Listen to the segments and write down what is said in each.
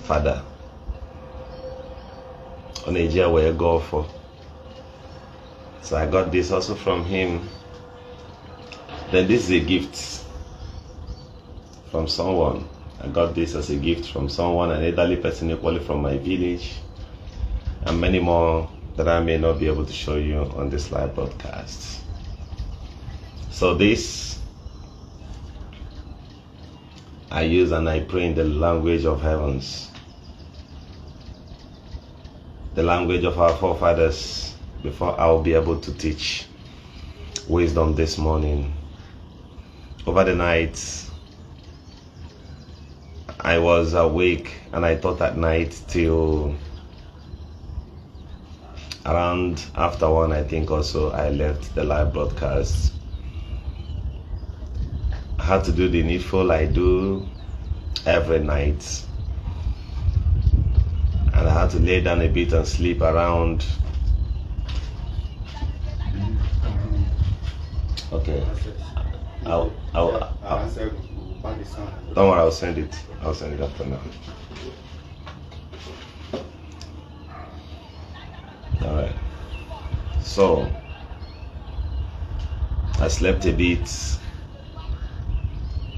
father. On a year where I go for. So I got this also from him. Then this is a gift from someone. I got this as a gift from someone, an elderly person equally from my village, and many more that I may not be able to show you on this live broadcast. So this I use and I pray in the language of heavens, the language of our forefathers, before I will be able to teach wisdom this morning. Over the night, I was awake and I thought at night till around after 1, I think, also I left the live broadcast. I had to do the needful I do every night, and I had to lay down a bit and sleep around. Okay. Don't worry, I'll send it. I'll send it after now. Alright. So I slept a bit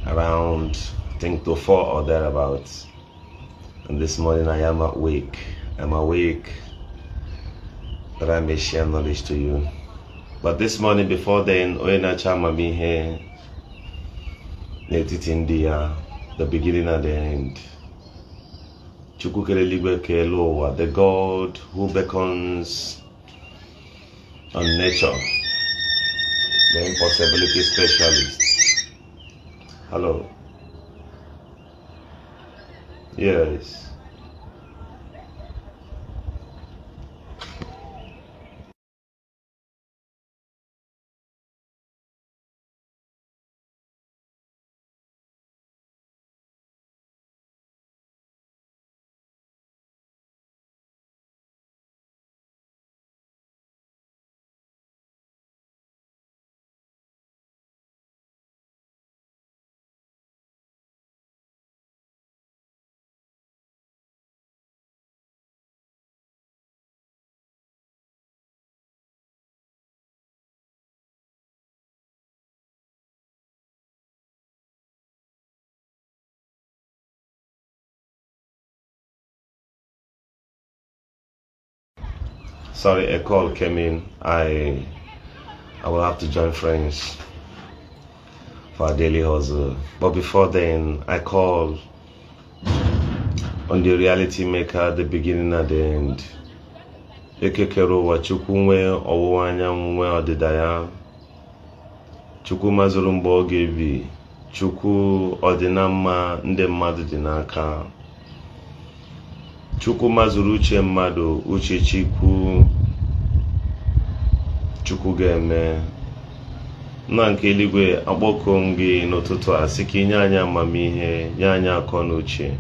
around, I think, to 4 or thereabouts. And this morning I am awake. I'm awake that I may share knowledge to you. But this morning, before then, Oyenacha Mami here, Netit India, the beginning and the end. Chukwukereligwe, the God who beckons on nature, the impossibility specialist. Hello. Yes. Sorry, a call came in. I will have to join friends for a daily hustle. But before then, I call on the reality maker, the beginning and the end. Ekekero wa Chukwu nwe ọwụwa anyanwụ nwe ọdịda ya. Chukwu mazuru mgbe ọ ga-ebi. Chukwu ọdịna mma ndị mmadụ dị n'aka. Chukwu mazuru uche mmadụ, uche Chukwu ga-eme. Nna nke eluigwe, akpọku m gị n'ụtụtụ a sị ka inye anyị amamihe, nye anyị akọ na uche,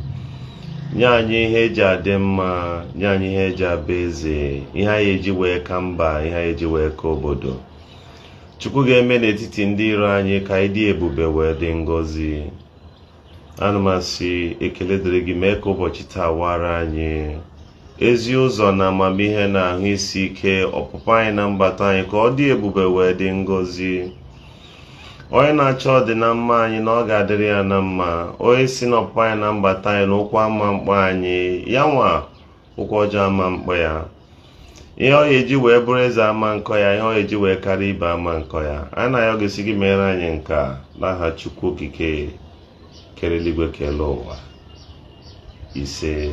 nye anyị ihe eji adị mma, nye anyị ihe eji abụ eze, ihe anyị eji wee ka mba, ihe anyị eji wee ka obodo. Chukwu ga-eme n'etiti ndị iro anyị ka anyị dị ebube wee dị ngọzi. Ana m asị ekele dịrị gị, mee ka ụbọchị taa wara anyị ezi ụzọ na amamihe na ahụ isi ike, ọpụpụ anyị na mbata anyị ka ọ dị ebube wee dị ngọzi. Onye na-achọ ọdịna mma anyị na ọ ga-adịrị ya na mma. Onye si n'ọpụpụ anyị na mbata anyị na ụkwụ ama mkpọ anyị, ya nwa ụkwụ ọjọọ ama mkpọ ya. Ihe ọ ga-eji wee bụrụ eze ama nkọ ya, ihe ọ ga-eji wee karịa ibe ama nkọ ya. Anyị na ya ga-esi gị mere anyị nka n'aha Chukwu Okike kere eluigwe kele ụwa. Ise.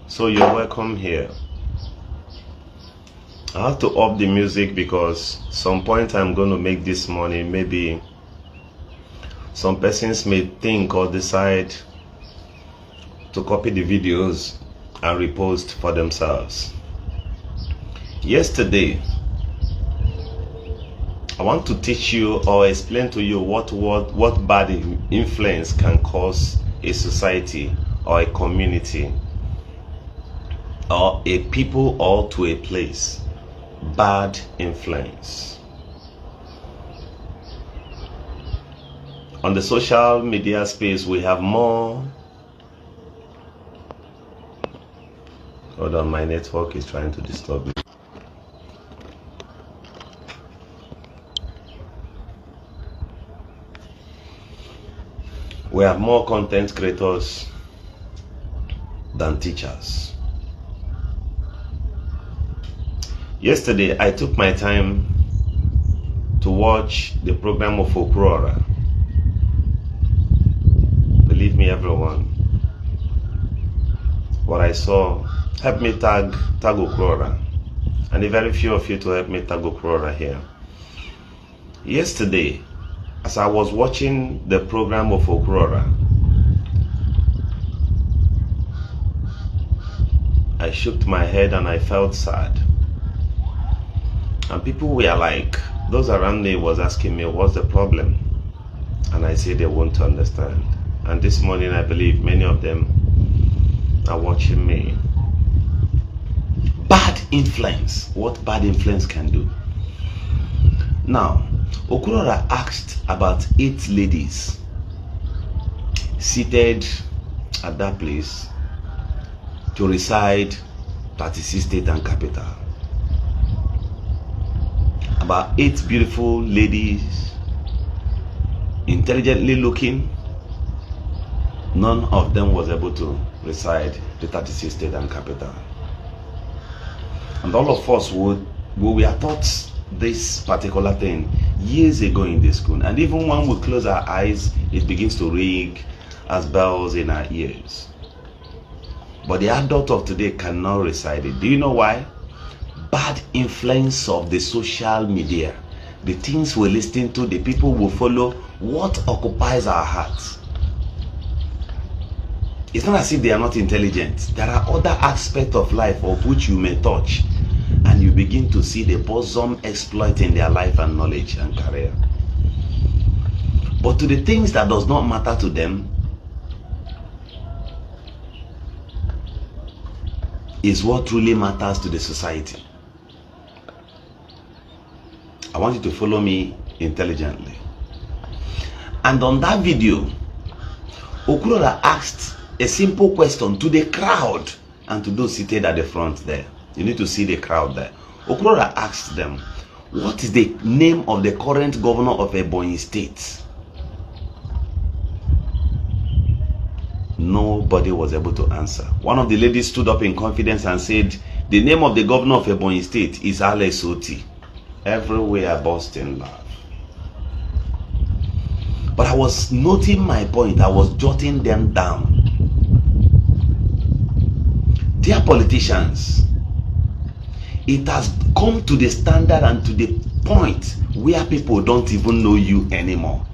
So you're welcome here. I have to up the music because some point I'm going to make this morning, maybe some persons may think or decide to copy the videos and repost for themselves. Yesterday, I want to teach you or explain to you what bad influence can cause a society or a community or a people or to a place. Bad influence. on the social media space, we have more. Hold on, my network is trying to disturb me. We have more content creators than teachers. Yesterday, I took my time to watch the program of Okrora. Believe me, everyone, what I saw helped me tag Okrora, and a very few of you to help me tag Okrora here. Yesterday, as I was watching the program of Okrora, I shook my head and I felt sad. And people were like, those around me was asking me, what's the problem? And I said they won't understand. And this morning, I believe many of them are watching me. Bad influence, what bad influence can do. Now, Okrora asked about 8 ladies seated at that place to reside 36 state and capital. About 8 beautiful ladies, intelligently looking. None of them was able to reside the 36 state and capital. And all of us we were taught this particular thing years ago in the school. And even when we close our eyes, it begins to ring as bells in our ears. But the adult of today cannot recite it. Do you know why? Bad influence of the social media. The things we listen to, the people we follow, what occupies our hearts. It's not as if they are not intelligent. There are other aspects of life of which you may touch, and you begin to see the bosom exploit in their life and knowledge and career. But to the things that does not matter to them is what truly matters to the society. I want you to follow me intelligently. And on that video, Okrora asked a simple question to the crowd and to those seated at the front there. You need to see the crowd there. Okrora asked them, what is the name of the current governor of Ebonyi State? Nobody was able to answer. One of the ladies stood up in confidence and said, the name of the governor of Ebonyi State is Ala Igbo. Everywhere burst in laugh. But I was noting my point. I was jotting them down. Dear politicians, it has come to the standard and to the point where people don't even know you anymore.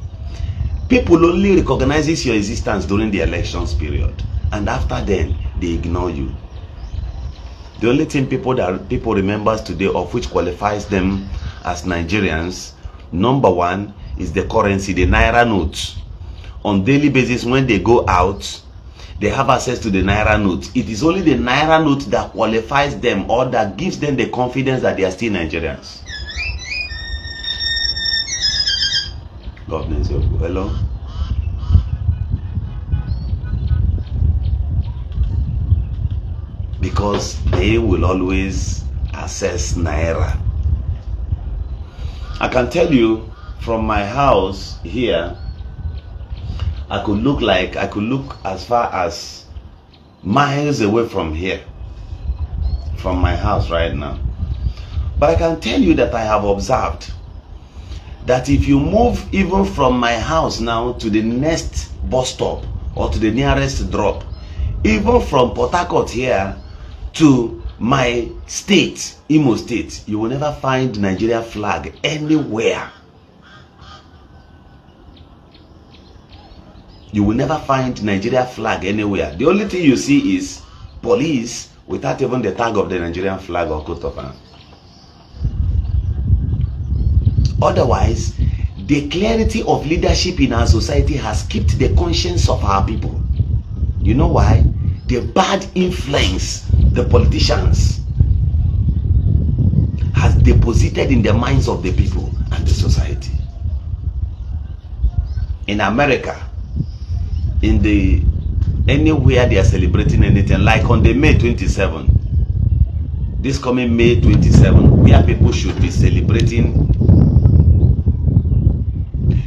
People only recognizes your existence during the elections period, and after then they ignore you. The only thing people remembers today, of which qualifies them as Nigerians, number one is the currency, the naira note. On daily basis, when they go out, they have access to the naira note. It is only the naira note that qualifies them, or that gives them the confidence that they are still Nigerians. Governor Eziokwu, hello. Because they will always assess naira. I can tell you from my house here, I could look as far as miles away from here, from my house right now. But I can tell you that I have observed that if you move even from my house now to the next bus stop or to the nearest drop, even from Port Harcourt here to my state, Imo State, you will never find Nigeria flag anywhere. You will never find Nigeria flag anywhere. The only thing you see is police without even the tag of the Nigerian flag or coat of arms. Otherwise, the clarity of leadership in our society has kept the conscience of our people. You know why? The bad influence the politicians has deposited in the minds of the people and the society. in America, anywhere they are celebrating anything, like on the May 27, this coming May 27, where people should be celebrating,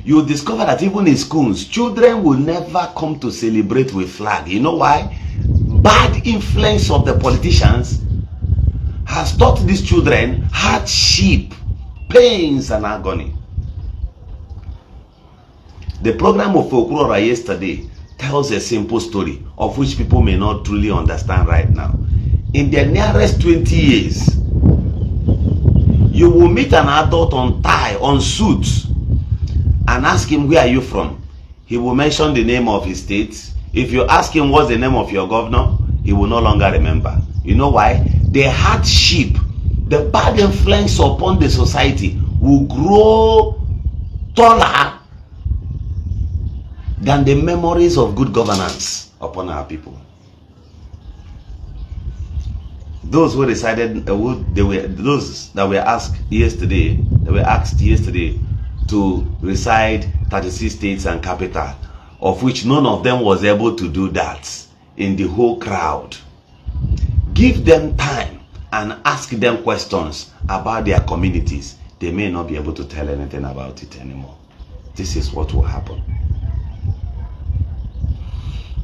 you discover that even in schools, children will never come to celebrate with flag. You know why? Bad influence of the politicians has taught these children hardship, pains, and agony. The program of Okurora yesterday tells a simple story of which people may not truly understand right now. In the nearest 20 years, you will meet an adult on tie, on suits, and ask him, where are you from? He will mention the name of his state. If you ask him what's the name of your governor, he will no longer remember. You know why? The hardship, the bad influence upon the society will grow taller than the memories of good governance upon our people. Those who decided, those that were asked yesterday, to reside 36 states and capital, of which none of them was able to do that in the whole crowd. Give them time and ask them questions about their communities. They may not be able to tell anything about it anymore. This is what will happen.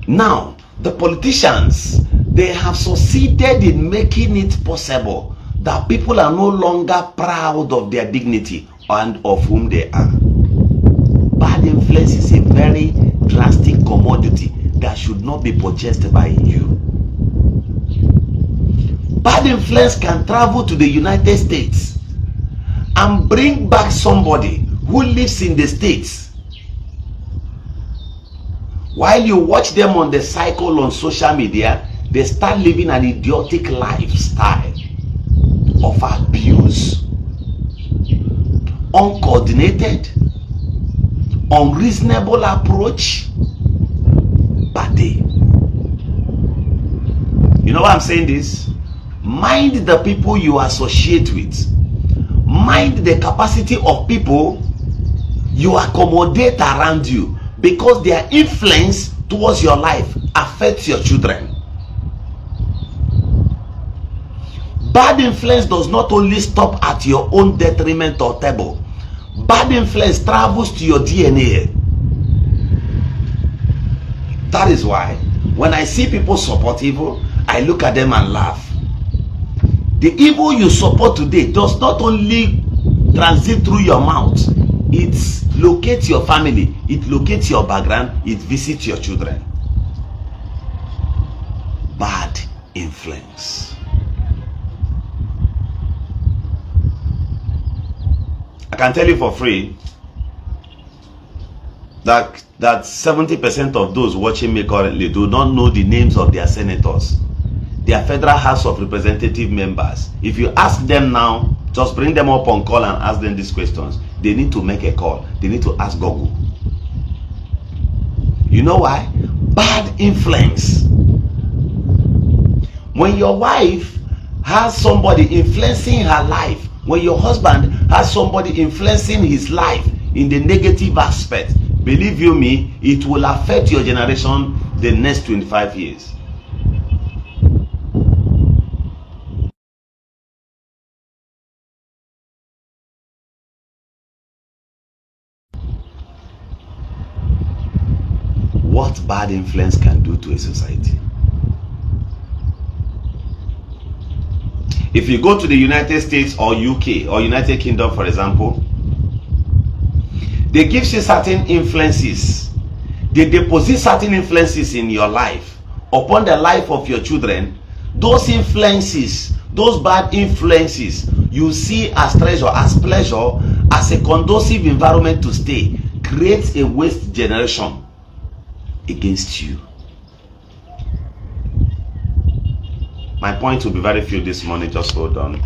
Now, the politicians, they have succeeded in making it possible that people are no longer proud of their dignity and of whom they are. Bad influence is a very drastic commodity that should not be purchased by you. Bad influence can travel to the United States and bring back somebody who lives in the States. While you watch them on the cycle on social media, they start living an idiotic lifestyle of abuse, uncoordinated, unreasonable approach, bad day. You know why I'm saying this? Mind the people you associate with. Mind the capacity of people you accommodate around you, because their influence towards your life affects your children. Bad influence does not only stop at your own detriment or table. Bad influence travels to your DNA. That is why when I see people support evil, I look at them and laugh. The evil you support today does not only transit through your mouth, it locates your family, it locates your background, it visits your children. Bad influence. I can tell you for free that 70% of those watching me currently do not know the names of their senators, their Federal House of Representative members. If you ask them now, just bring them up on call and ask them these questions. They need to make a call. They need to ask Google. You know why? Bad influence. When your wife has somebody influencing her life, when your husband has somebody influencing his life in the negative aspect, believe you me, it will affect your generation the next 25 years. What bad influence can do to a society. If you go to the United States or UK or United Kingdom, for example, they give you certain influences. They deposit certain influences in your life, upon the life of your children. Those influences, those bad influences, you see as treasure, as pleasure, as a conducive environment to stay, creates a waste generation against you. My point will be very few this morning, just hold on.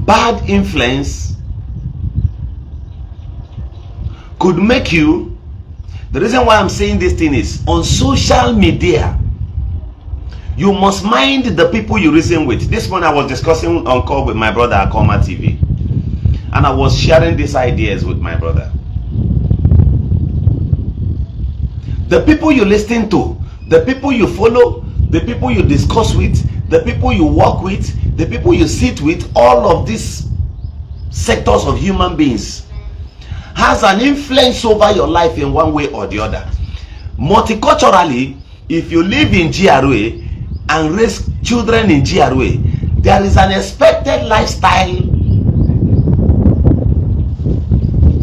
Bad influence could make you, the reason why I'm saying this thing is, on social media, You must mind the people you reason with. This morning I was discussing on call with my brother at Akoma TV, and I was sharing these ideas with my brother. The people you listen to, the people you follow, the people you discuss with, the people you work with, the people you sit with, all of these sectors of human beings has an influence over your life in one way or the other. Multiculturally, if you live in GRA and raise children in GRA, there is an expected lifestyle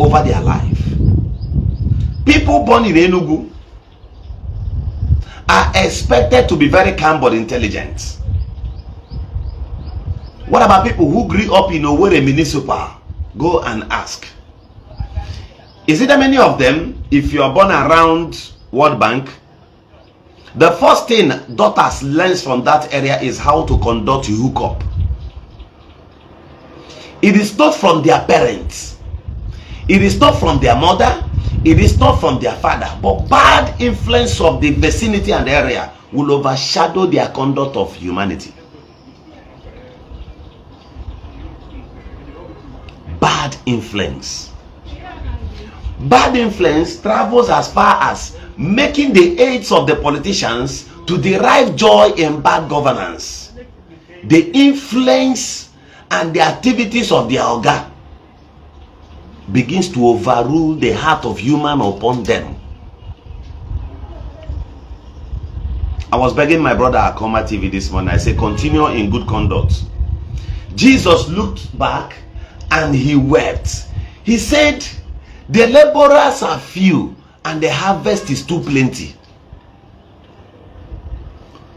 over their life. People born in Enugu are expected to be very calm but intelligent. What about people who grew up in Owerri Municipal? Go and ask. Is it that many of them, if you are born around World Bank, the first thing daughters learn from that area is how to conduct hookup? It is not from their parents. It is not from their mother. It is not from their father. But bad influence of the vicinity and area will overshadow their conduct of humanity. Bad influence. Bad influence travels as far as making the aides of the politicians to derive joy in bad governance. The influence and the activities of their oga begins to overrule the heart of human upon them. I was begging my brother at Akoma TV this morning. I said, continue in good conduct. Jesus looked back and he wept. He said, the laborers are few and the harvest is too plenty.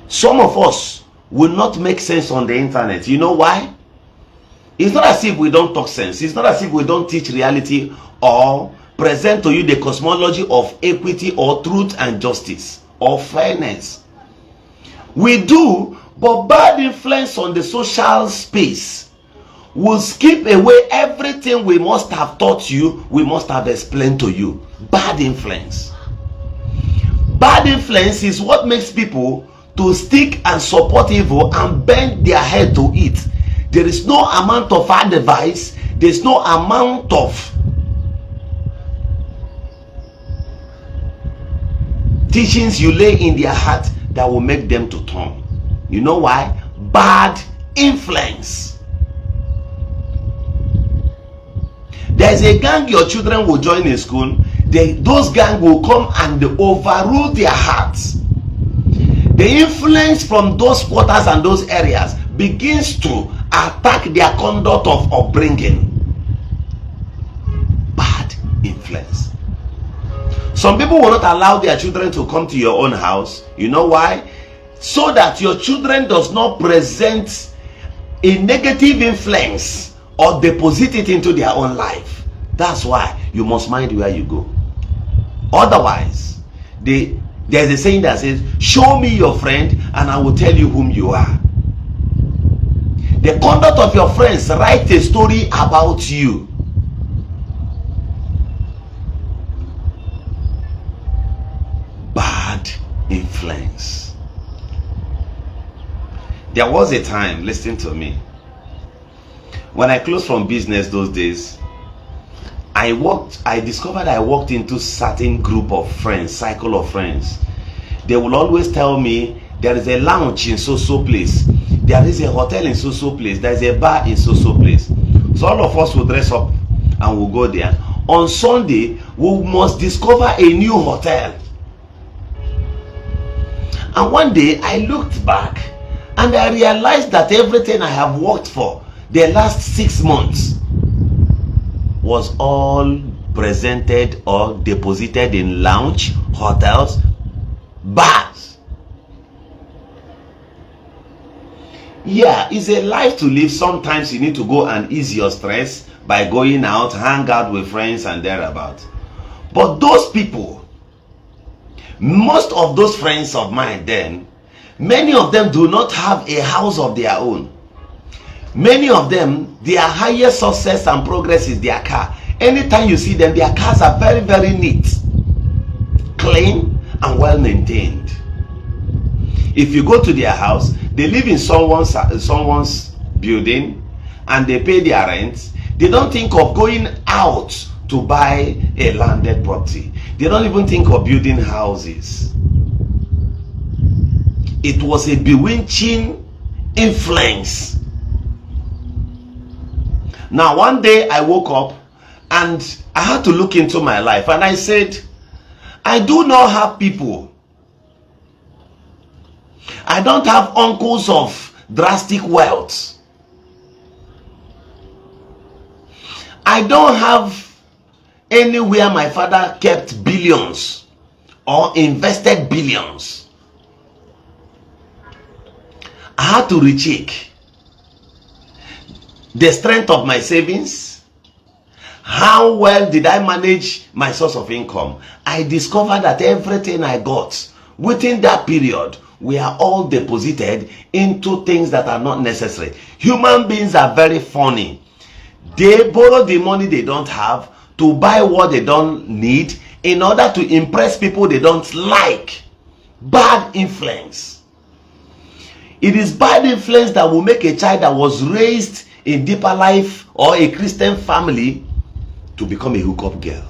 Some of us will not make sense on the internet. You know why? It's not as if we don't talk sense. It's not as if we don't teach reality or present to you the cosmology of equity or truth and justice or fairness. We do, but bad influence on the social space will skip away everything we must have taught you, we must have explained to you. Bad influence. Bad influence is what makes people to stick and support evil and bend their head to it. There is no amount of advice, there is no amount of teachings you lay in their heart that will make them to turn. You know why? Bad influence. There's a gang your children will join in school. Those gang will come and overrule their hearts. The influence from those quarters and those areas begins to attack their conduct of upbringing. Bad influence. Some people will not allow their children to come to your own house. You know why? So that your children does not present a negative influence or deposit it into their own life. That's why you must mind where you go. Otherwise, there's a saying that says, show me your friend and I will tell you whom you are. The conduct of your friends write a story about you. Bad influence. There was a time, listen to me, when I closed from business those days, I discovered I walked into certain group of friends, cycle of friends. They will always tell me, there is a lounge in so-so place, there is a hotel in so-so place, there is a bar in so-so place. So all of us will dress up and we'll go there. On Sunday, we must discover a new hotel. And one day, I looked back and I realized that everything I have worked for the last 6 months was all presented or deposited in lounge, hotels, bars. Yeah, it's a life to live. Sometimes you need to go and ease your stress by going out, hang out with friends and thereabout. But those people, most of those friends of mine then, many of them do not have a house of their own. Many of them, their highest success and progress is their car. Anytime you see them, their cars are very, very neat, clean, and well maintained. If you go to their house, they live in someone's building and they pay their rent. They don't think of going out to buy a landed property. They don't even think of building houses. It was a bewitching influence. Now, one day I woke up and I had to look into my life, and I said, I do not have people. I don't have uncles of drastic wealth. I don't have anywhere my father kept billions or invested billions. I had to recheck the strength of my savings. How well did I manage my source of income? I discovered that everything I got within that period were all deposited into things that are not necessary. Human beings are very funny. They borrow the money they don't have to buy what they don't need in order to impress people they don't like. Bad influence. It is bad influence that will make a child that was raised in deeper life or a Christian family to become a hookup girl.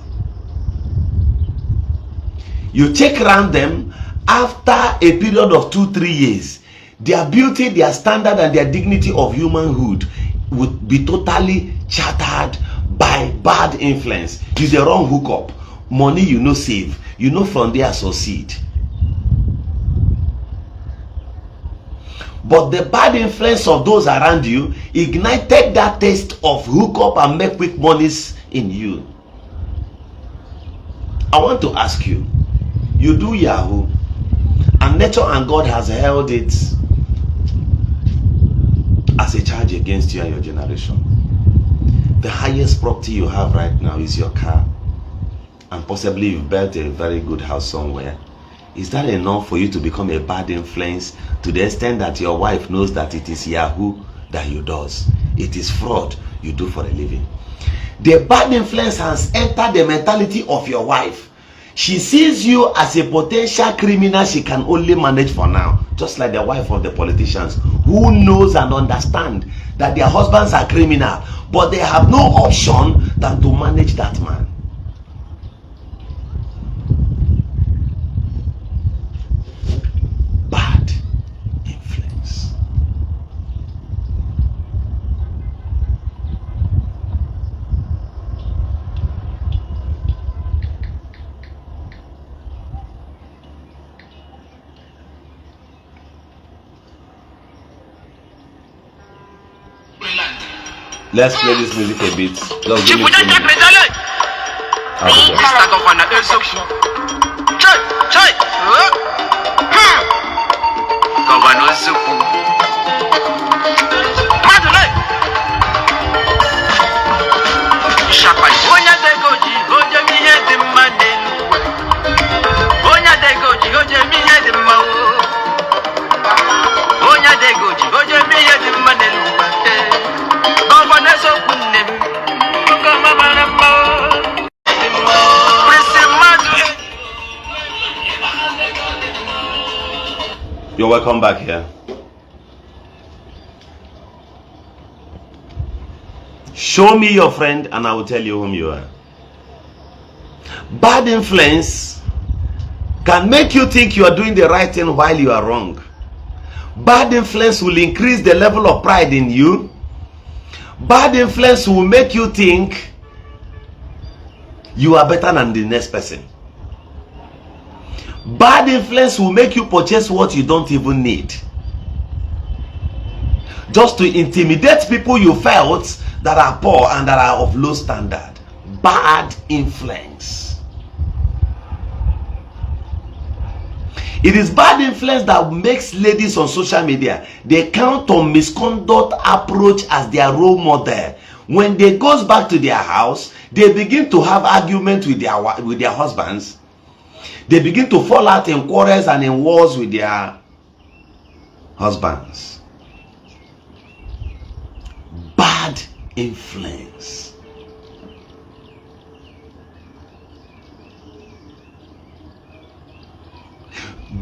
You check around them, after a period of 2-3 years, their beauty, their standard, and their dignity of humanhood would be totally shattered by bad influence. You the wrong hookup. Money you no save. You know from there succeed. But the bad influence of those around you ignited that taste of hookup and make quick monies in you. I want to ask you, you do Yahoo, and nature and God has held it as a charge against you and your generation. The highest property you have right now is your car, and possibly you've built a very good house somewhere. Is that enough for you to become a bad influence to the extent that your wife knows that it is Yahoo that you does? It is fraud you do for a living. The bad influence has entered the mentality of your wife. She sees you as a potential criminal she can only manage for now. Just like the wife of the politicians who knows and understand that their husbands are criminal, but they have no option than to manage that man. Bad influence. Let's play this music a bit. Just give me 2 minutes. You're welcome back here. Show me your friend and I will tell you whom you are. Bad influence can make you think you are doing the right thing while you are wrong. Bad influence will increase the level of pride in you. Bad influence will make you think you are better than the next person. Bad influence will make you purchase what you don't even need, just to intimidate people you felt that are poor and that are of low standard. Bad influence. It is bad influence that makes ladies on social media, they count on misconduct approach as their role model. When they goes back to their house, they begin to have arguments with their husbands. They begin to fall out in quarrels and in wars with their husbands. Bad influence.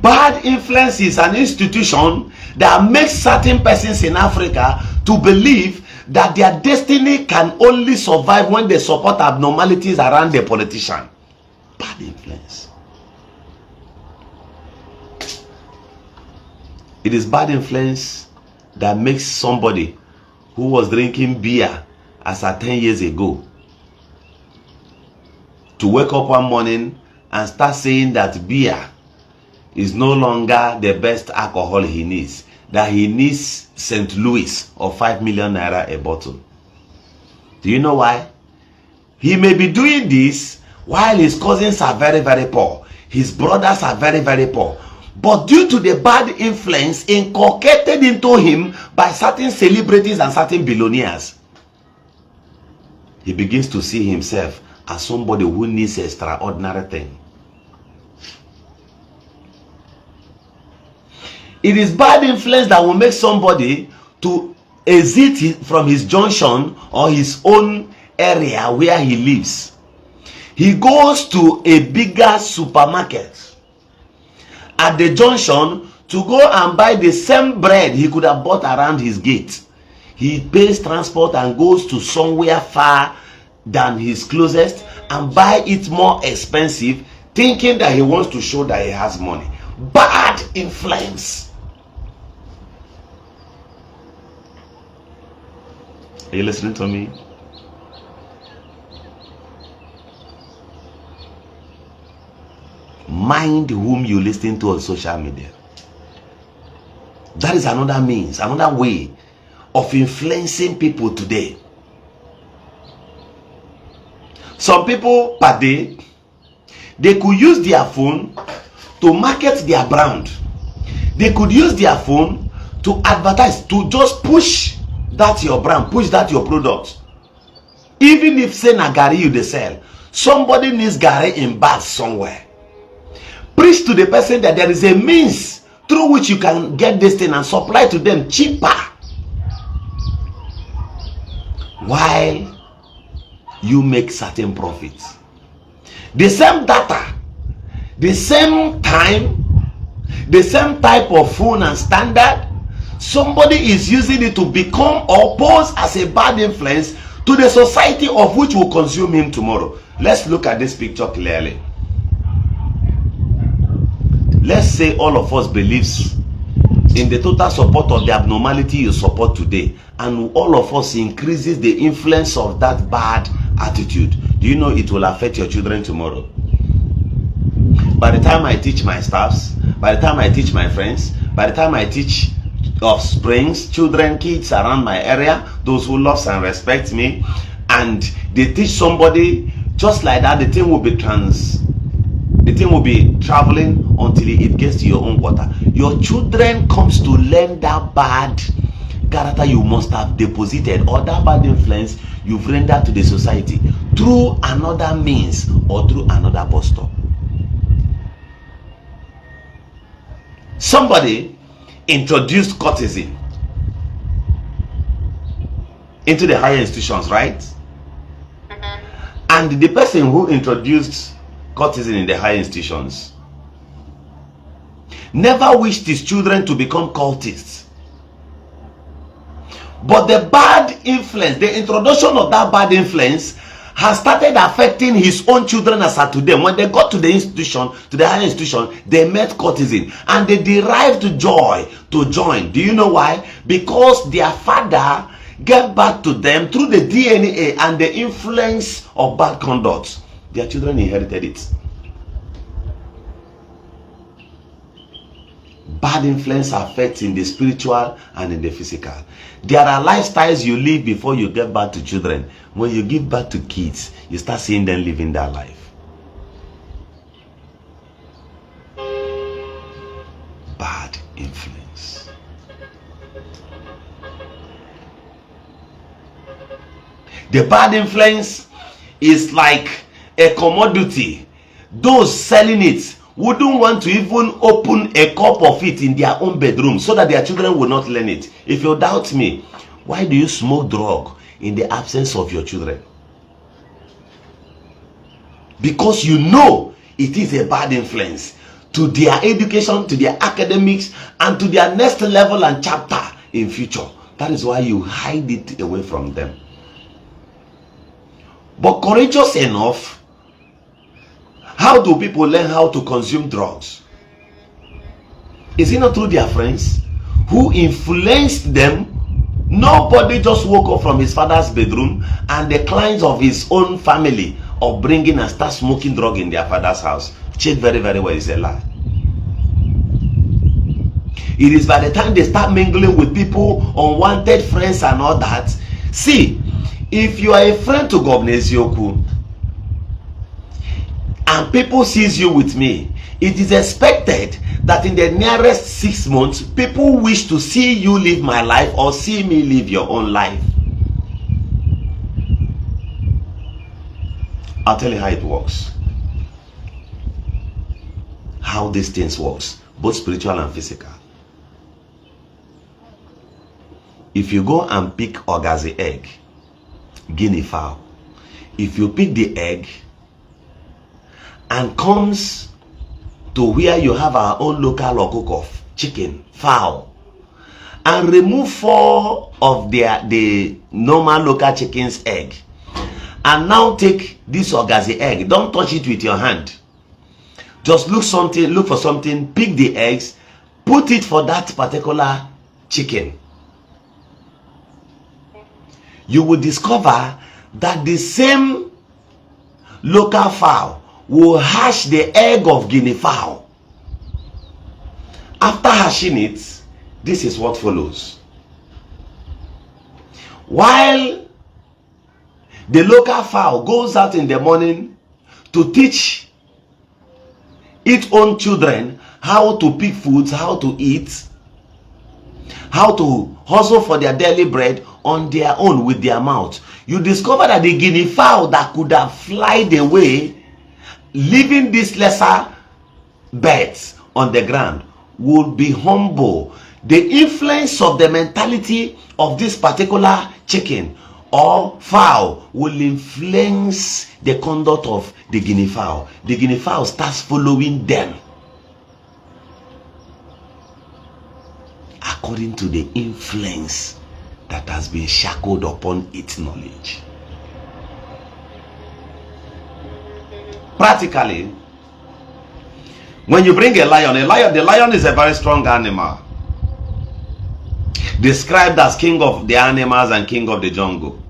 Bad influence is an institution that makes certain persons in Africa to believe that their destiny can only survive when they support abnormalities around the politician. Bad influence. It is bad influence that makes somebody who was drinking beer as at 10 years ago to wake up one morning and start saying that beer is no longer the best alcohol he needs, that he needs St. Louis of 5 million naira a bottle. Do you know why? He may be doing this while his cousins are very, very poor. His brothers are very, very poor. But due to the bad influence inculcated into him by certain celebrities and certain billionaires, he begins to see himself as somebody who needs extraordinary thing. It is bad influence that will make somebody to exit from his junction or his own area where he lives. He goes to a bigger supermarket at the junction to go and buy the same bread he could have bought around his gate. He pays transport and goes to somewhere far than his closest and buy it more expensive, thinking that he wants to show that he has money. Bad influence. Are you listening to me? Mind whom you listen to on social media. That is another means, another way of influencing people today. Some people per day, they could use their phone to market their brand. They could use their phone to advertise, to just push that your brand, push that your product. Even if say na garri you dey sell, somebody needs garri in bags somewhere. Preach to the person that there is a means through which you can get this thing and supply to them cheaper, while you make certain profits. The same data, the same time, the same type of phone and standard, somebody is using it to become or pose as a bad influence to the society of which will consume him tomorrow. Let's look at this picture clearly. Let's say all of us believes in the total support of the abnormality you support today, and all of us increases the influence of that bad attitude. Do you know it will affect your children tomorrow? By the time I teach my staffs, by the time I teach my friends, by the time I teach offsprings, children, kids around my area, those who love and respect me, and they teach somebody just like that, the thing will be traveling until it gets to your own quarter. Your children comes to learn that bad character you must have deposited, or that bad influence you've rendered to the society through another means or through another bus stop. Somebody introduced courtesy into the higher institutions, right? And the person who introduced courtesy in the higher institutions never wished his children to become cultists. But the bad influence, the introduction of that bad influence has started affecting his own children as at today. When they got to the institution, to the higher institution, they met courtesan and they derived joy to join. Do you know why? Because their father gave back to them through the DNA and the influence of bad conduct. Their children inherited it. Bad influence affects in the spiritual and in the physical. There are lifestyles you live before you get back to children. When you give back to kids, you start seeing them living their life. Bad influence. The bad influence is like a commodity. Those selling it wouldn't want to even open a cup of it in their own bedroom so that their children will not learn it. If you doubt me, why do you smoke drug in the absence of your children? Because you know it is a bad influence. to their education, to their academics, and to their next level and chapter in future. That is why you hide it away from them. But courageous enough, how do people learn how to consume drugs? Is it not through their friends who influenced them? Nobody just woke up from his father's bedroom and the clients of his own family of bringing and start smoking drug in their father's house. Check very, very well, it's a lie. It is by the time they start mingling with people, unwanted friends and all that. See, if you are a friend to Governor Eziokwu and people sees you with me, it is expected that in the nearest 6 months, people wish to see you live my life or see me live your own life. I'll tell you how it works. How these things works, both spiritual and physical. If you go and pick Ogazi egg, guinea fowl, if you pick the egg and comes to where you have our own local okuko of chicken, fowl, and remove 4 of the normal local chicken's egg, and now take this Ogazi egg, don't touch it with your hand. Just look for something, pick the eggs, put it for that particular chicken. You will discover that the same local fowl will hatch the egg of guinea fowl. After hatching it, this is what follows. While the local fowl goes out in the morning to teach its own children how to pick foods, how to eat, how to hustle for their daily bread on their own with their mouth, you discover that the guinea fowl that could have flied away, leaving these lesser birds on the ground, would be humble. The influence of the mentality of this particular chicken or fowl will influence the conduct of the guinea fowl. The guinea fowl starts following them according to the influence that has been shackled upon its knowledge. Practically, when you bring the lion is a very strong animal, described as king of the animals and king of the jungle.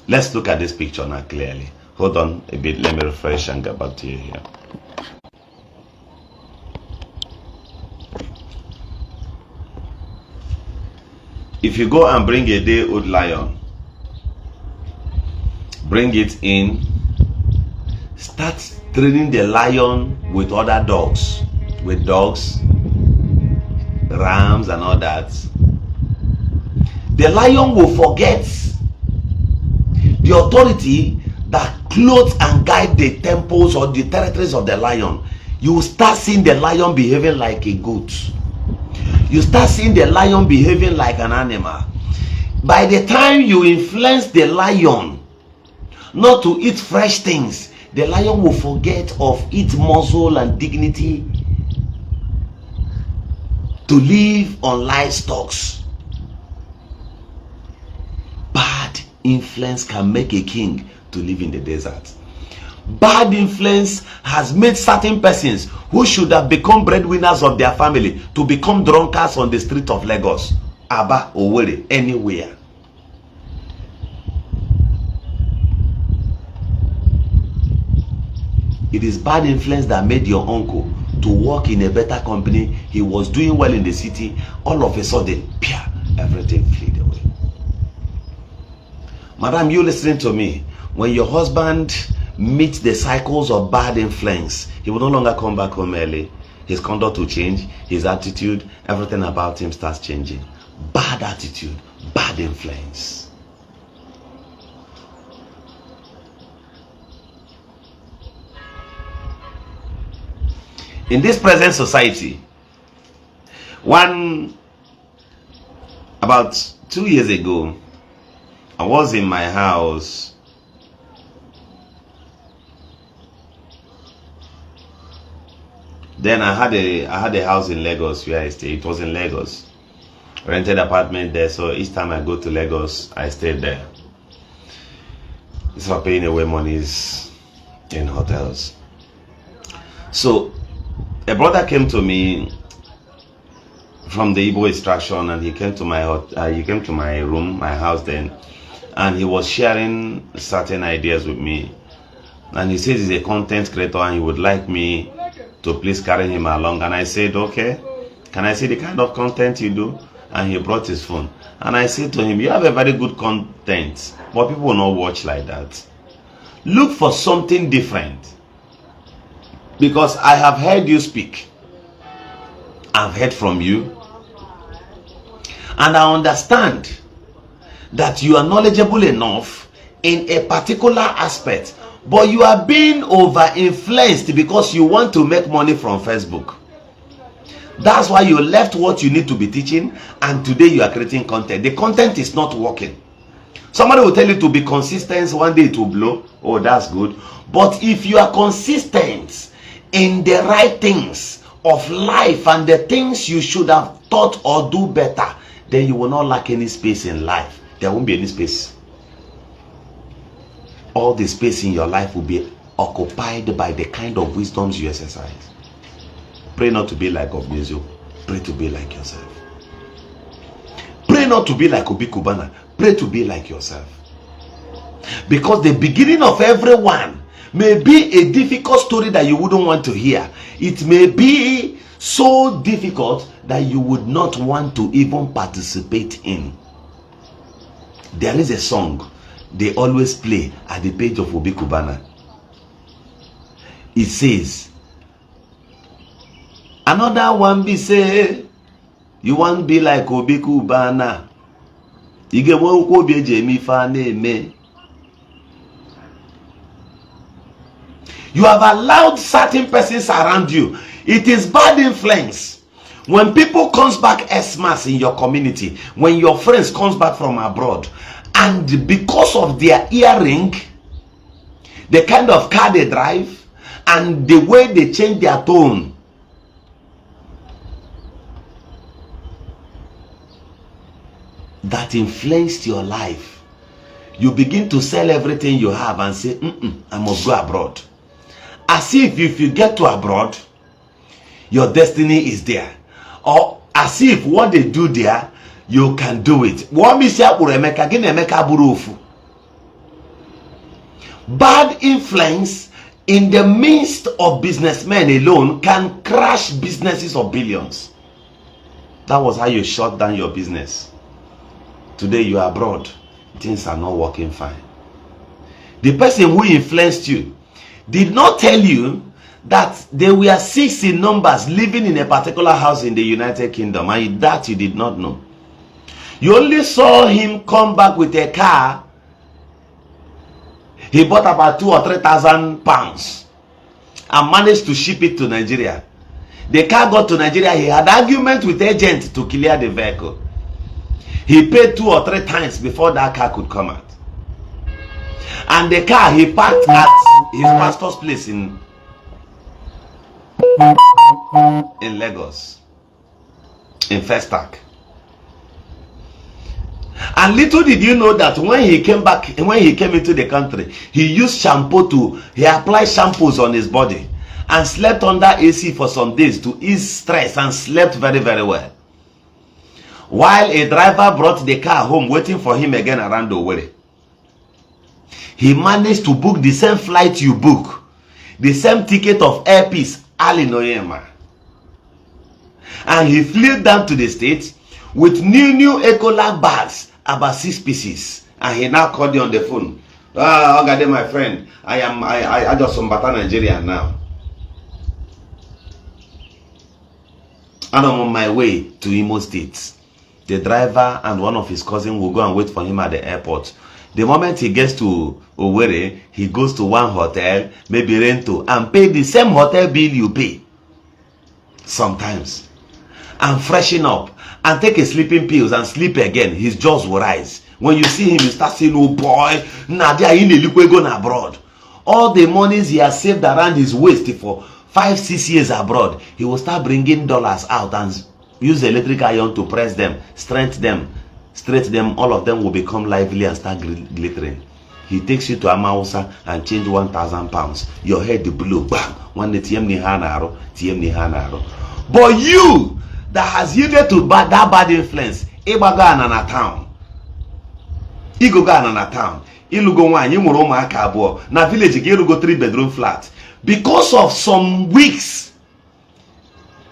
Let's look at this picture now clearly. Hold on a bit, let me refresh and get back to you here. If you go and bring a day-old lion, bring it in, start training the lion with other dogs, rams and all that, the lion will forget the authority that clothes and guide the temples or the territories of the lion. You will start seeing the lion behaving like a goat. You start seeing the lion behaving like an animal. By the time you influence the lion not to eat fresh things, the lion will forget of its muscle and dignity to live on livestock. Bad influence can make a king to live in the desert. Bad influence has made certain persons who should have become breadwinners of their family to become drunkards on the street of Lagos, Aba, Owerri, anywhere. It is bad influence that made your uncle to work in a better company. He was doing well in the city. All of a sudden, everything fled away. Madam, you listening to me? When your husband meets the cycles of bad influence, he will no longer come back home early. His conduct will change. His attitude, everything about him starts changing. Bad attitude, bad influence. In this present society, about 2 years ago, I was in my house Then I had a house in Lagos where I stayed. It was in Lagos. Rented apartment there, so each time I go to Lagos, I stayed there. Instead of paying away monies in hotels. So a brother came to me from the Igbo extraction, and he came to my room, my house then, and he was sharing certain ideas with me. And he says he's a content creator and he would like me to please carry him along. And I said, okay, can I see the kind of content you do? And he brought his phone. And I said to him, you have a very good content, but people will not watch like that. Look for something different. Because I have heard you speak. I've heard from you. And I understand that you are knowledgeable enough in a particular aspect. But you are being over-influenced because you want to make money from Facebook. That's why you left what you need to be teaching, and today you are creating content. The content is not working. Somebody will tell you to be consistent, one day it will blow. Oh, that's good. But if you are consistent in the right things of life and the things you should have thought or do better, then you will not lack any space in life. There won't be any space. All the space in your life will be occupied by the kind of wisdoms you exercise. Pray not to be like Eziokwu. Pray to be like yourself. Pray not to be like Obi Kubana. Pray to be like yourself. Because the beginning of everyone may be a difficult story that you wouldn't want to hear. It may be so difficult that you would not want to even participate in. There is a song they always play at the page of Obi Kubana. It says, another one be say, you want to be like Obi Kubana. You have allowed certain persons around you. It is bad influence. When people comes back as mass in your community, when your friends comes back from abroad, and because of their earring, the kind of car they drive, and the way they change their tone, that influenced your life, you begin to sell everything you have and say, I must go abroad. As if you get to abroad, your destiny is there. Or as if what they do there, you can do it. Bad influence in the midst of businessmen alone can crash businesses of billions. That was how you shut down your business. Today you are abroad. Things are not working fine. The person who influenced you did not tell you that there were 6 in numbers living in a particular house in the United Kingdom, and that you did not know. You only saw him come back with a car. He bought about 2,000 or 3,000 pounds and managed to ship it to Nigeria. The car got to Nigeria. He had argument with agent to clear the vehicle. He paid 2 or 3 times before that car could come out. And the car he parked at his pastor's place in Lagos, in Festac. And little did you know that when he came into the country, he applied shampoos on his body and slept under AC for some days to ease stress, and slept very, very well. While a driver brought the car home waiting for him again around Owerri. He managed to book the same flight you book, the same ticket of airpiece, Ali Noyema. And he flew down to the States with new Ecolag bags, about 6 pieces. And he now called you on the phone. Okay, my friend, I just from Bata, Nigeria now. And I'm on my way to Imo State. The driver and one of his cousins will go and wait for him at the airport. The moment he gets to Owerri, he goes to one hotel, maybe Rento, and pay the same hotel bill you pay. Sometimes. And freshen up. And take a sleeping pills and sleep again. His jaws will rise. When you see him, you start saying, oh boy, Nadia in the liquid going abroad. All the monies he has saved around his waist 5, 6 years abroad, he will start bringing dollars out and use the electric iron to press them, straight them. All of them will become lively and start glittering. He takes you to Amausa and change 1,000 pounds. Your head blue, bam. One TM ni hanaro, TM ni hanaro. But you that has yielded to that bad influence, Ibaga na town. Igoga na town. Ilugo one, you muroma kabo. Na village, you go 3-bedroom flat. Because of some weeks,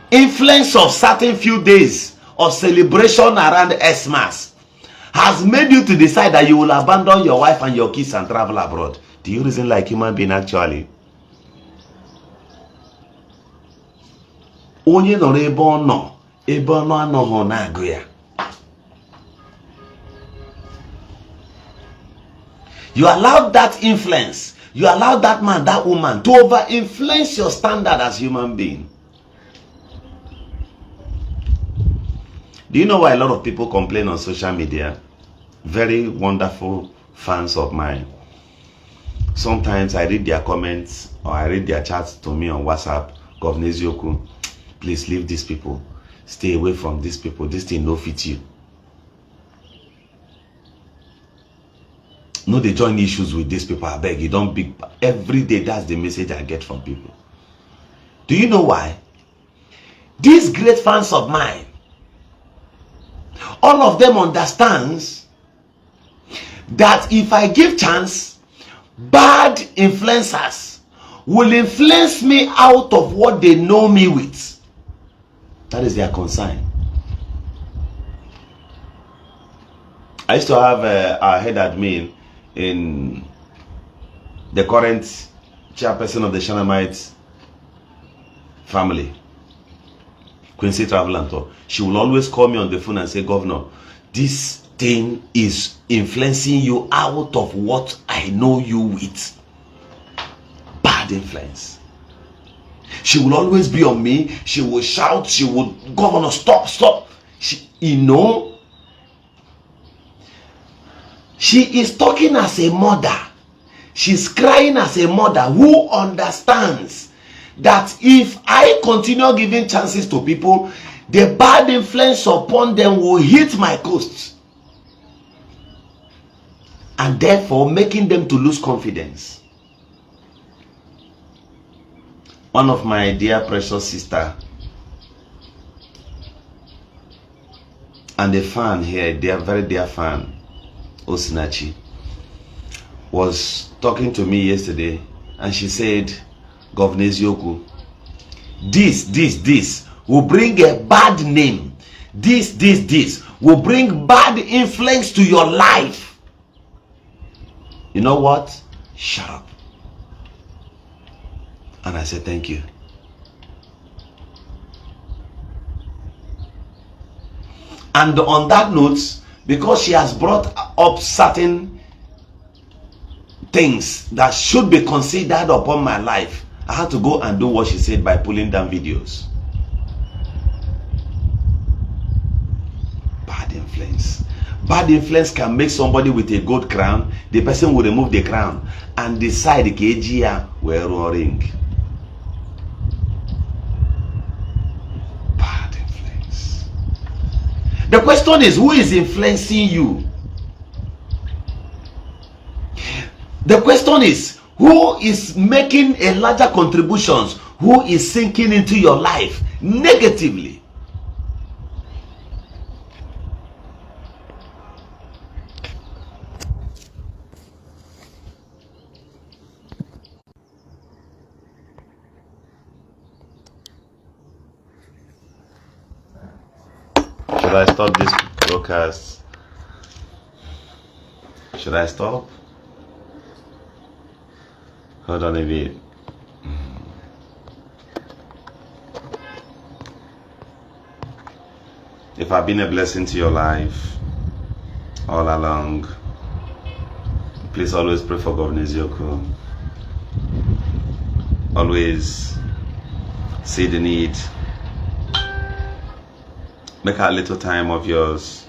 influence of certain few days of celebration around Xmas has made you to decide that you will abandon your wife and your kids and travel abroad. Do you reason like human being actually? Onye nọrọ ebe ọ nọ anọghị na-agụ ya. You allowed that influence, you allowed that man, that woman to over-influence your standard as human being. Do you know why a lot of people complain on social media? Very wonderful fans of mine. Sometimes I read their comments or I read their chats to me on WhatsApp. Governor Eziokwu, please leave these people. Stay away from these people. This thing no fit you. No, they join issues with these people. I beg you, don't big. Every day, that's the message I get from people. Do you know why? These great fans of mine, all of them understands that if I give chance, bad influencers will influence me out of what they know me with. That is their concern. I used to have our head admin in the current chairperson of the Shanamite family, Quincy Travel and Tour. She will always call me on the phone and say, Governor, this thing is influencing you out of what I know you with. Bad influence. She will always be on me. She will shout. She will, Governor, stop. She, she is talking as a mother. She's crying as a mother who understands that if I continue giving chances to people, the bad influence upon them will hit my coast, and therefore making them to lose confidence. One of my dear precious sister and a fan here, dear, very dear fan, Osinachi, was talking to me yesterday, and she said, Governor Eziokwu, this will bring a bad name. This will bring bad influence to your life. You know what? Shut up. And I said, thank you. And on that note, because she has brought up certain things that should be considered upon my life, I had to go and do what she said by pulling down videos. Bad influence. Bad influence can make somebody with a gold crown, the person will remove the crown and decide KGA were roaring. Bad influence. The question is, who is influencing you? The question is, who is making a larger contributions? Who is sinking into your life negatively? Should I stop this broadcast? Should I stop? Hold on a bit. If I've been a blessing to your life all along, please always pray for Governor Eziokwu. Always see the need. Make a little time of yours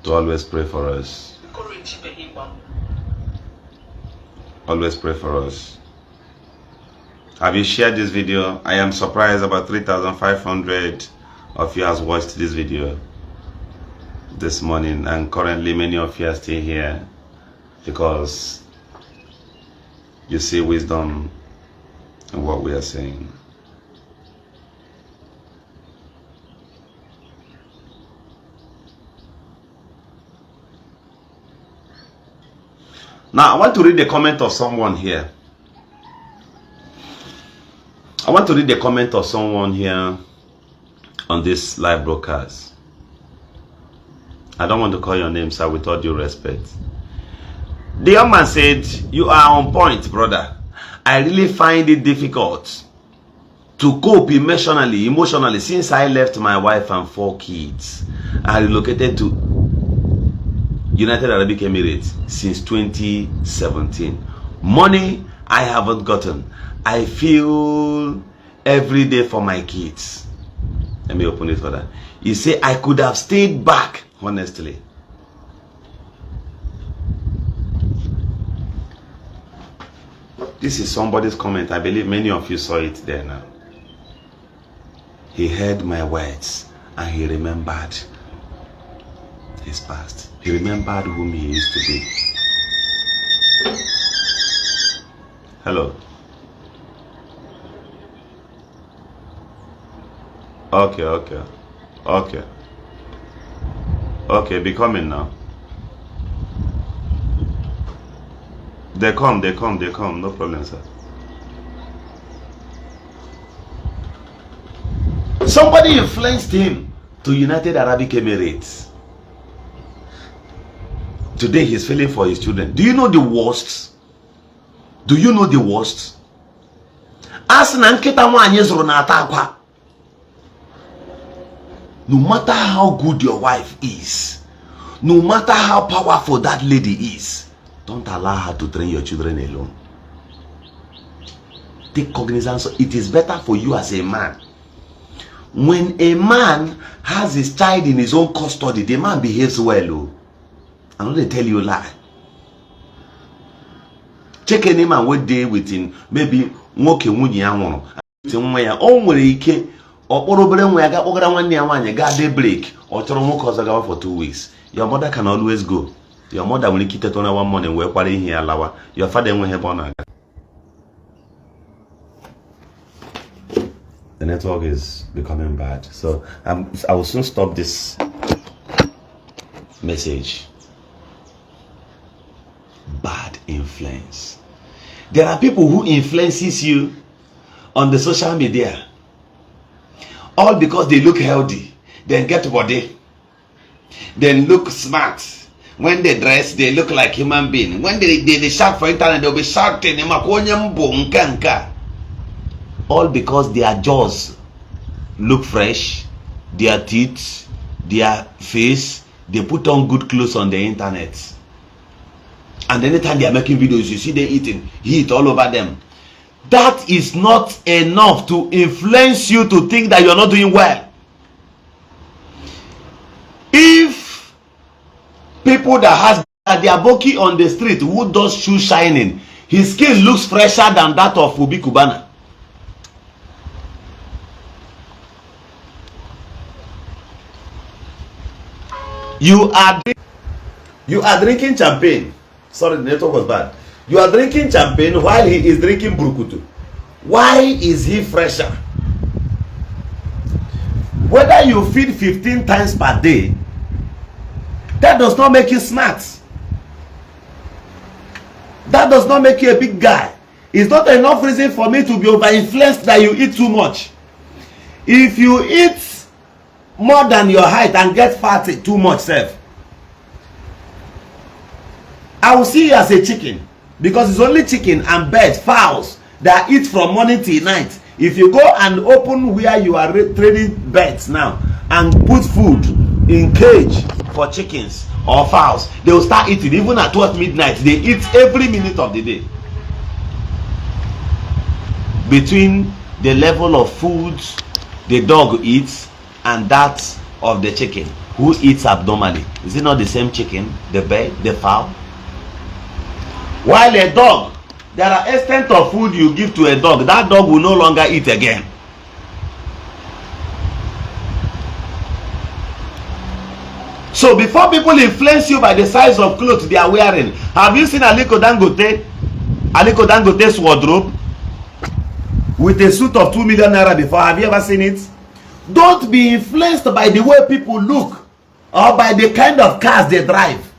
to always pray for us. Always pray for us. Have you shared this video? I am surprised about 3,500 of you has watched this video this morning, and currently many of you are still here because you see wisdom in what we are saying. Now I want to read the comment of someone here. I want to read the comment of someone here on this live broadcast. I don't want to call your name, sir, with all due respect. The young man said, "You are on point, brother. I really find it difficult to cope emotionally since I left my wife and 4 kids. I relocated to United Arab Emirates since 2017. Money I haven't gotten. I feel every day for my kids." Let me open it further. He said, "I could have stayed back, honestly." This is somebody's comment. I believe many of you saw it there now. He heard my words and he remembered his past. He remembered whom he used to be. Hello. Okay, be coming now. They come, no problem, sir. Somebody influenced him to United Arab Emirates. Today he's feeling for his children. Do you know the worst? Do you know the worst? No matter how good your wife is, no matter how powerful that lady is, don't allow her to train your children alone. Take cognizance. It is better for you as a man. When a man has his child in his own custody, the man behaves well. I'm not going to tell you a lie. Check any man what day within maybe nwoke nwunye ya nwụrụ. Nwa ya o nwere ike okporo obere nwa ya ga kpogara nwanne ya nwanyị ga dey break ọ chọrọ nwoke ọzọ gawa for 2 weeks. Your mother can always go. Your mother will keep it on one morning where kwara ihe alawa. Your father enwe hebe ọ na-aga. The network is becoming bad, so I will soon stop this message. Bad influence. There are people who influences you on the social media, all because they look healthy, then get body, then look smart. When they dress, they look like human being. When they shout for internet, they'll be shouting, all because their jaws look fresh, their teeth, their face, they put on good clothes on the internet. And anytime they are making videos, you see they eating heat all over them. That is not enough to influence you to think that you're not doing well. If people that has their boki on the street who does shoe shining, his skin looks fresher than that of Ubi Kubana. You are drinking champagne. Sorry, the network was bad. You are drinking champagne while he is drinking brukutu. Why is he fresher? Whether you feed 15 times per day, that does not make you smart. That does not make you a big guy. It's not enough reason for me to be over-influenced that you eat too much. If you eat more than your height and get fat too much, self, I will see you as a chicken, because it's only chicken and birds, fowls that eat from morning till night. If you go and open where you are training birds now and put food in cage for chickens or fowls, they will start eating. Even at 12 midnight, they eat every minute of the day. Between the level of food the dog eats and that of the chicken, who eats abnormally? Is it not the same chicken, the bird, the fowl? While a dog there are extent of food you give to a dog, that dog will no longer eat again. So before people influence you by the size of clothes they are wearing, have you seen Aliko Dangote's wardrobe with a suit of 2 million naira before? Have you ever seen it? Don't be influenced by the way people look or by the kind of cars they drive.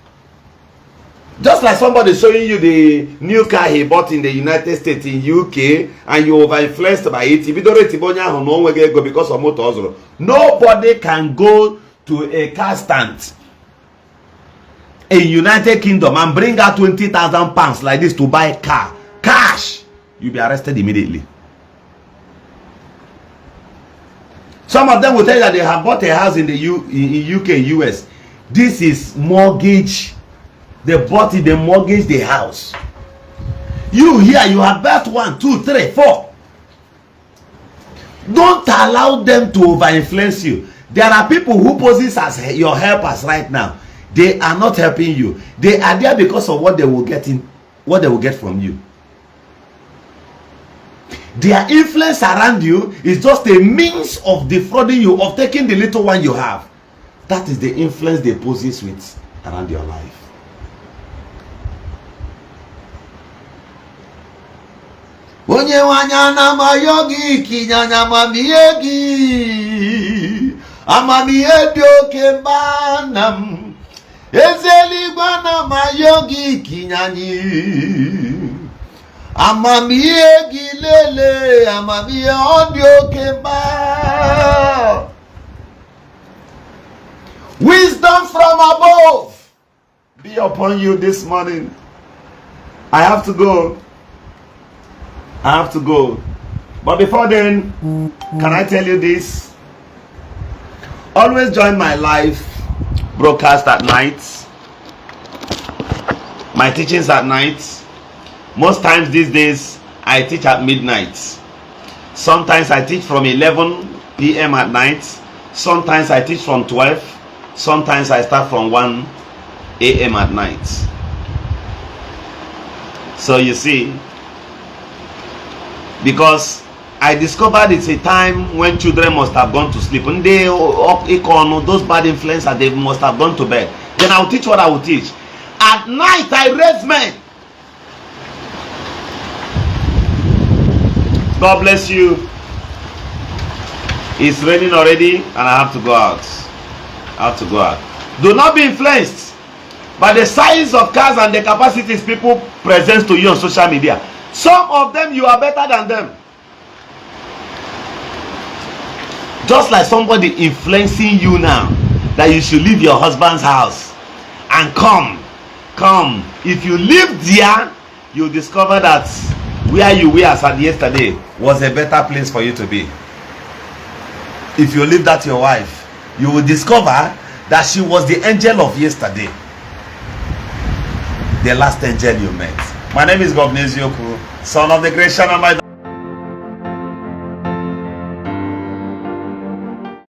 Just like somebody showing you the new car he bought in the United States, in UK, and you over influenced by it. Because of motor. Nobody can go to a car stand in United Kingdom and bring out 20,000 pounds like this to buy a car. Cash. You'll be arrested immediately. Some of them will tell you that they have bought a house in the UK, US. This is mortgage. They bought it, they mortgaged the house. You here, you have bought 1, 2, 3, 4. Don't allow them to over-influence you. There are people who poses as your helpers right now. They are not helping you. They are there because of what they will get from you. Their influence around you is just a means of defrauding you, of taking the little one you have. That is the influence they possess with around your life. Onye wanyana mayogi kinyanya mamiegi amamiedi okembanam ezeligwana mayogi kinyanyi amamiegi lele amamiedi okemba. Wisdom from above be upon you this morning. I have to go. But before then, can I tell you this? Always join my live broadcast at night. My teachings at night. Most times these days, I teach at midnight. Sometimes I teach from 11 p.m. at night. Sometimes I teach from 12. Sometimes I start from 1 a.m. at night. So you see, because I discovered it's a time when children must have gone to sleep. And they, those bad influences, they must have gone to bed. Then I'll teach what I will teach. At night, I raise men. God bless you. It's raining already, and I have to go out. Do not be influenced by the size of cars and the capacities people present to you on social media. Some of them, you are better than them. Just like somebody influencing you now that you should leave your husband's house and come. If you live there, you'll discover that where you were as at yesterday was a better place for you to be. If you leave that your wife, you will discover that she was the angel of yesterday, the last angel you met. My name is Eziokwu, son of the great Shaddai.